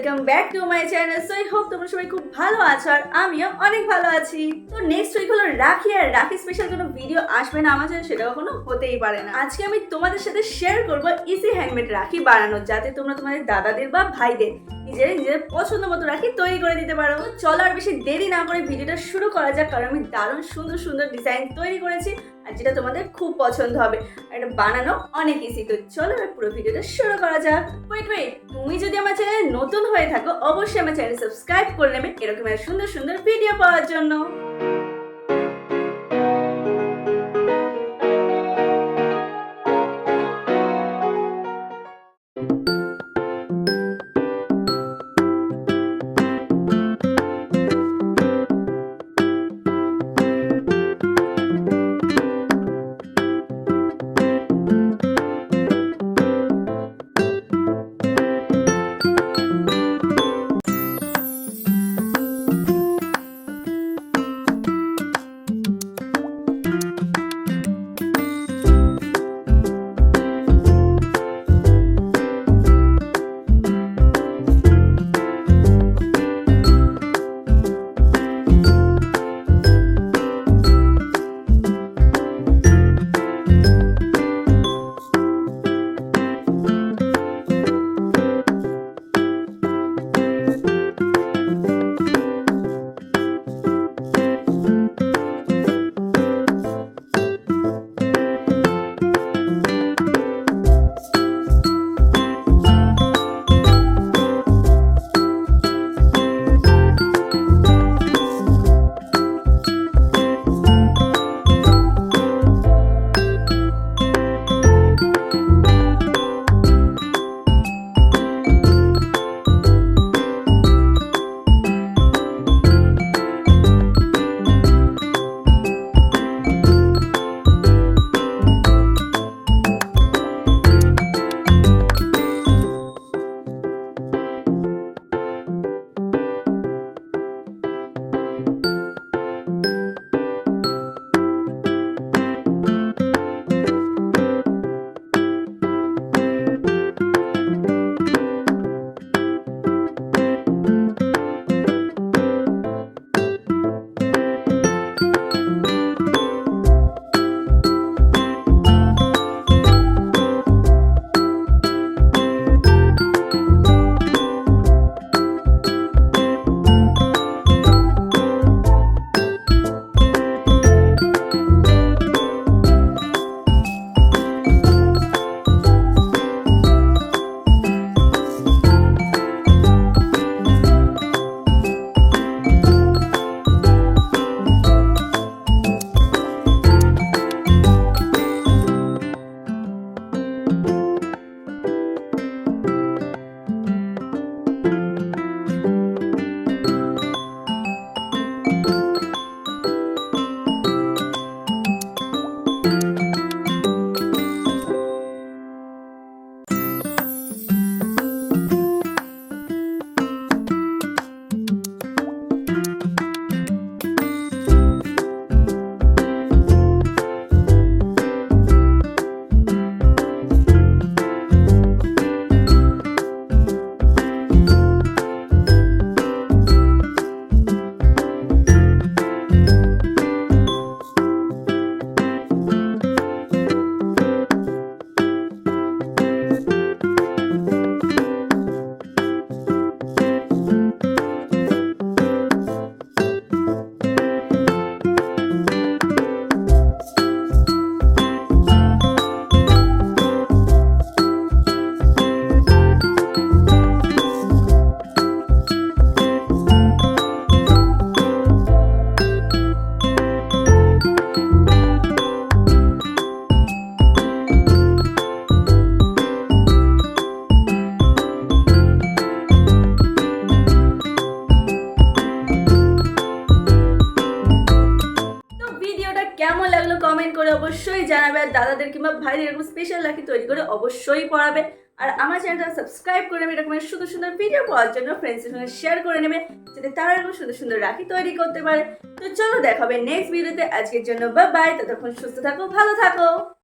Welcome back to my channel. So I hope তোমরা সবাই খুব ভালো আছো আর আমিও অনেক ভালো আছি। তো নেক্সট উইক হলো রাখি, আর রাখি স্পেশাল কোনো ভিডিও আসবে না আমার চ্যানেল, সেটা কখনো হতেই পারে না। আজকে আমি তোমাদের সাথে শেয়ার করবো ইজি হ্যান্ডমেড রাখি বানানো, যাতে তোমরা তোমাদের দাদাদের বা ভাইদের নিজের পছন্দ মতো রাখি তৈরি করে দিতে পারো। চলো আর বেশি দেরি না করে ভিডিওটা শুরু করা যাক, কারণ আমি দারুণ সুন্দর সুন্দর ডিজাইন তৈরি করেছি আর যেটা তোমাদের খুব পছন্দ হবে। আর এটা বানানো অনেক ইজি। তো চলো পুরো ভিডিওটা শুরু করা যাক। ওয়েট, তুমি যদি আমার চ্যানেলে নতুন হয়ে থাকো অবশ্যই আমার চ্যানেল সাবস্ক্রাইব করে নেবে এরকম সুন্দর সুন্দর ভিডিও পাওয়ার জন্য। কেমন লাগলো কমেন্ট করে অবশ্যই জানাবে, আর দাদাদের কিংবা ভাইদের এরকম স্পেশাল রাখি তৈরি করে অবশ্যই পড়াবে। আর আমার চ্যানেলটা সাবস্ক্রাইব করে নেবে এরকম সুন্দর সুন্দর ভিডিও পাওয়ার জন্য, ফ্রেন্ডসের সঙ্গে শেয়ার করে নেবে যাতে তারা এরকম সুন্দর সুন্দর রাখি তৈরি করতে পারে। তো চলো দেখাবে নেক্সট ভিডিওতে। আজকের জন্য বাই বাই, ততক্ষণ সুস্থ থাকো, ভালো থাকো।